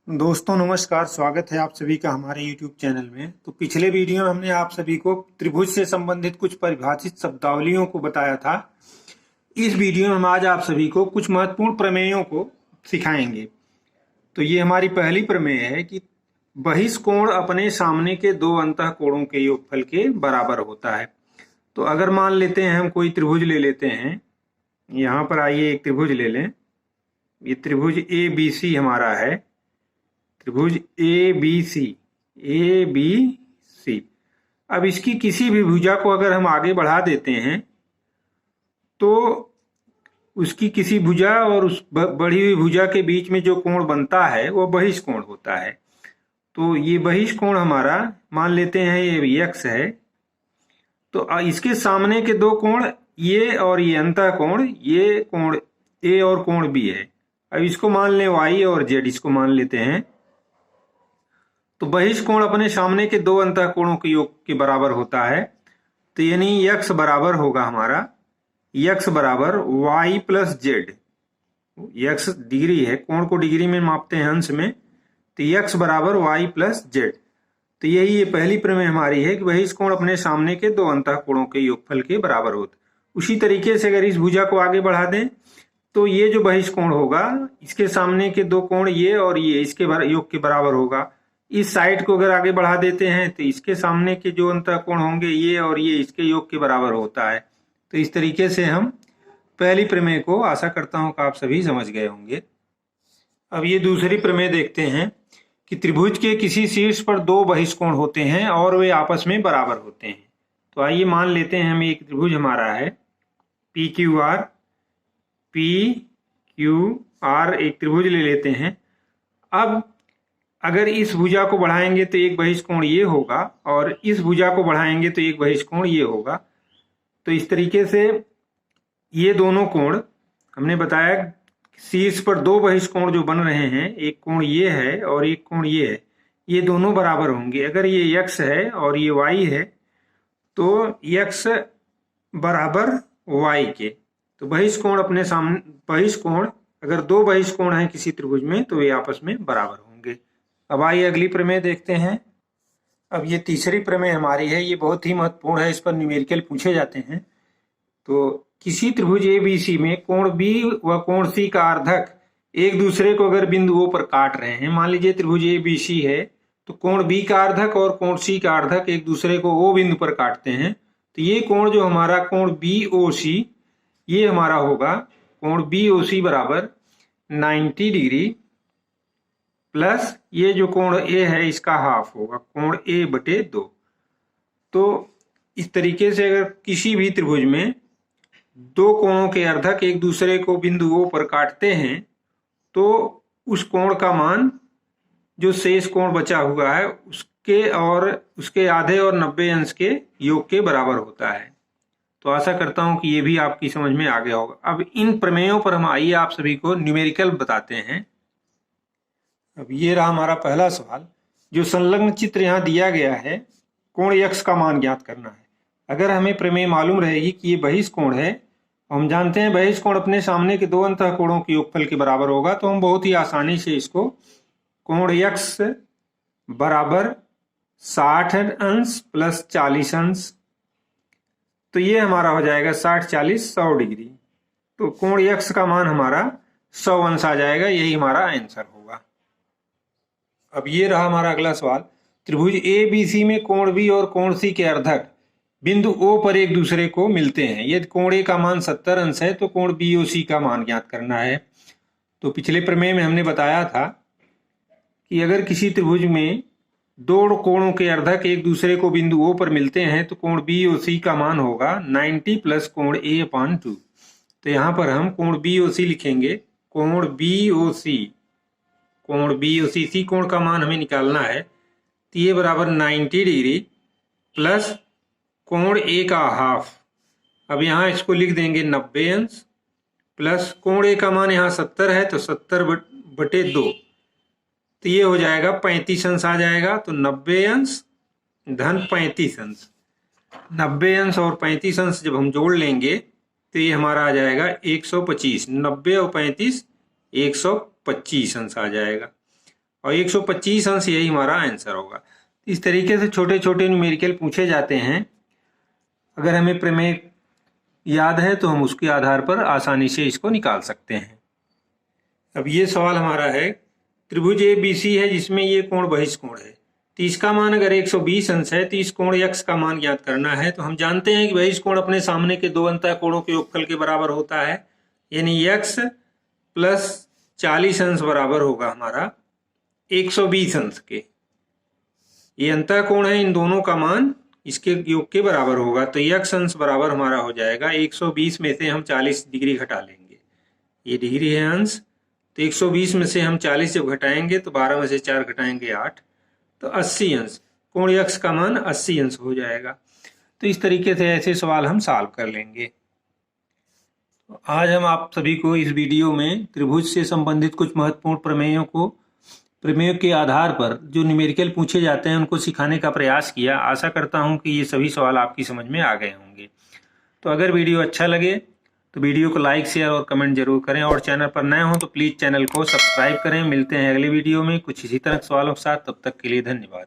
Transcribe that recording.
दोस्तों नमस्कार, स्वागत है आप सभी का हमारे YouTube चैनल में। तो पिछले वीडियो में हमने आप सभी को त्रिभुज से संबंधित कुछ परिभाषित शब्दावलियों को बताया था। इस वीडियो में हम आज आप सभी को कुछ महत्वपूर्ण प्रमेयों को सिखाएंगे। तो ये हमारी पहली प्रमेय है कि बहिष्कोण अपने सामने के दो अंतःकोणों के योगफल के बराबर होता है। तो अगर मान लेते हैं हम कोई त्रिभुज ले लेते हैं, यहाँ पर आइए एक त्रिभुज ले लें। ये त्रिभुज ABC हमारा है, त्रिभुज ए बी सी। अब इसकी किसी भी भुजा को अगर हम आगे बढ़ा देते हैं तो उसकी किसी भुजा और उस बढ़ी हुई भुजा के बीच में जो कोण बनता है वो बहिष्कोण होता है। तो ये बहिष्कोण हमारा मान लेते हैं ये x है। तो इसके सामने के दो कोण ये और ये अंतःकोण, ये कोण A और कोण B है। अब इसको मान लें y और z, इसको मान लेते हैं। तो बहिष्कोण अपने सामने के दो अंतःकोणों के योग के बराबर होता है। तो यानी x बराबर होगा हमारा x बराबर y plus Z. x degree है, कोण को डिग्री में मापते हैं अंश में। तो x बराबर y प्लस जेड। तो यही ये पहली प्रमेय हमारी है कि बहिष्कोण अपने सामने के दो अंतःकोणों के योगफल के बराबर होता है। उसी तरीके से अगर इस भुजा को आगे बढ़ा दें तो ये जो बहिष्कोण होगा इसके सामने के दो कोण ये और ये इसके योग के बराबर होगा। इस साइड को अगर आगे बढ़ा देते हैं तो इसके सामने के जो अंतःकोण होंगे ये और ये इसके योग के बराबर होता है। तो इस तरीके से हम पहली प्रमेय को आशा करता हूं कि आप सभी समझ गए होंगे। अब ये दूसरी प्रमेय देखते हैं कि त्रिभुज के किसी शीर्ष पर दो बहिष्कोण होते हैं और वे आपस में बराबर होते हैं। तो आइए मान लेते हैं हम एक त्रिभुज हमारा है पी क्यू आर, एक त्रिभुज ले लेते हैं। अब अगर इस भुजा को बढ़ाएंगे तो एक बहिष्कोण ये होगा और इस भुजा को बढ़ाएंगे तो एक बहिष्कोण ये होगा। तो इस तरीके से ये दोनों कोण हमने बताया, शीर्ष पर दो बहिष्कोण जो बन रहे हैं, एक कोण ये है और एक कोण ये है, ये दोनों बराबर होंगे। अगर ये x है और ये y है तो x बराबर y के। तो बहिष्कोण अपने सामने, बहिष्कोण अगर दो बहिष्कोण हैं किसी त्रिभुज में तो वे आपस में बराबर होंगे। अब आइए अगली प्रमेय देखते हैं। अब ये तीसरी प्रमेय हमारी है, ये बहुत ही महत्वपूर्ण है, इस पर न्यूमेरिकल पूछे जाते हैं। तो किसी त्रिभुज ABC में कोण B व कोण C का अर्धक एक दूसरे को अगर बिंदु O पर काट रहे हैं, मान लीजिए त्रिभुज ABC है तो कोण B का अर्धक और कोण C का अर्धक एक दूसरे को O बिंदु पर काटते हैं। तो ये कोण जो हमारा कोण BOC, ये हमारा होगा कोण BOC बराबर 90 डिग्री प्लस ये जो कोण A है इसका हाफ होगा, कोण A/2। तो इस तरीके से अगर किसी भी त्रिभुज में दो कोणों के अर्धक एक दूसरे को बिंदु O पर काटते हैं तो उस कोण का मान, जो शेष कोण बचा हुआ है उसके और उसके आधे और 90 अंश के योग के बराबर होता है। तो आशा करता हूं कि ये भी आपकी समझ में आ गया होगा। अब इन प्रमेयों पर हम आइए आप सभी को न्यूमेरिकल बताते हैं। अब ये रहा हमारा पहला सवाल, जो संलग्न चित्र यहाँ दिया गया है, कोण x का मान ज्ञात करना है। अगर हमें प्रमेय मालूम रहेगी कि ये बहिष्कोण है, हम जानते हैं बहिष्कोण अपने सामने के दो अंतःकोणों के योगफल के बराबर होगा, तो हम बहुत ही आसानी से इसको कोण x बराबर 60 अंश प्लस 40 अंश, तो ये हमारा हो जाएगा 60 40 100 डिग्री। तो कोण x का मान हमारा 100 अंश आ जाएगा, यही हमारा आंसर होगा। अब ये रहा हमारा अगला सवाल, त्रिभुज ABC में कोण B और कोण C के अर्धक बिंदु O पर एक दूसरे को मिलते हैं। यदि कोण A का मान 70 अंश है तो कोण BOC का मान ज्ञात करना है। तो पिछले प्रमेय में हमने बताया था कि अगर किसी त्रिभुज में दो कोणों के अर्धक एक दूसरे को बिंदु O पर मिलते हैं तो कोण BOC का मान होगा 90 प्लस कोण A/2। तो यहाँ पर हम कोण BOC लिखेंगे, कोण BOC, कोण BOC, इसी कोण का मान हमें निकालना है। तो ये बराबर 90 डिग्री प्लस कोण A का हाफ। अब यहाँ इसको लिख देंगे 90 अंश प्लस कोण A का मान यहाँ 70 है तो 70/2, तो ये हो जाएगा 35 अंश आ जाएगा। तो 90 अंश धन 35 अंश, 90 अंश और 35 अंश जब हम जोड़ लेंगे तो ये हमारा आ जाएगा 125। 90 और 35 125 अंश आ जाएगा। और 125 अंश यही हमारा आंसर होगा। इस तरीके से छोटे छोटे न्यूमेरिकल पूछे जाते हैं। अगर हमें प्रमेय याद है तो हम उसके आधार पर आसानी से इसको निकाल सकते हैं। अब ये सवाल हमारा है, त्रिभुज ABC है जिसमें ये कोण बहिष्कोण है, तो इसका मान अगर 120 अंश है तो इस कोण x का मान ज्ञात करना है। तो हम जानते हैं कि बहिष्कोण अपने सामने के दो अंतः कोणों के योगफल के बराबर होता है, यानी x प्लस 40 अंश बराबर होगा हमारा 120 अंश के। ये अंतः कोण है, इन दोनों का मान इसके योग के बराबर होगा। तो x अंश बराबर हमारा हो जाएगा 120 में से हम 40 डिग्री घटा लेंगे, ये डिग्री है अंश, तो 120 में से हम 40 जब घटाएंगे तो 12 में से 4 घटाएंगे 8, तो 80 अंश। कोण x का मान 80 अंश हो जाएगा। तो इस तरीके से ऐसे सवाल हम सॉल्व कर लेंगे। तो आज हम आप सभी को इस वीडियो में त्रिभुज से संबंधित कुछ महत्वपूर्ण प्रमेयों के आधार पर जो न्यूमेरिकल पूछे जाते हैं उनको सिखाने का प्रयास किया। आशा करता हूं कि ये सभी सवाल आपकी समझ में आ गए होंगे। तो अगर वीडियो अच्छा लगे तो वीडियो को लाइक, शेयर और कमेंट जरूर करें, और चैनल पर नए हो तो प्लीज़ चैनल को सब्सक्राइब करें। मिलते हैं अगले वीडियो में कुछ इसी तरह के सवालों के साथ, तब तक के लिए धन्यवाद।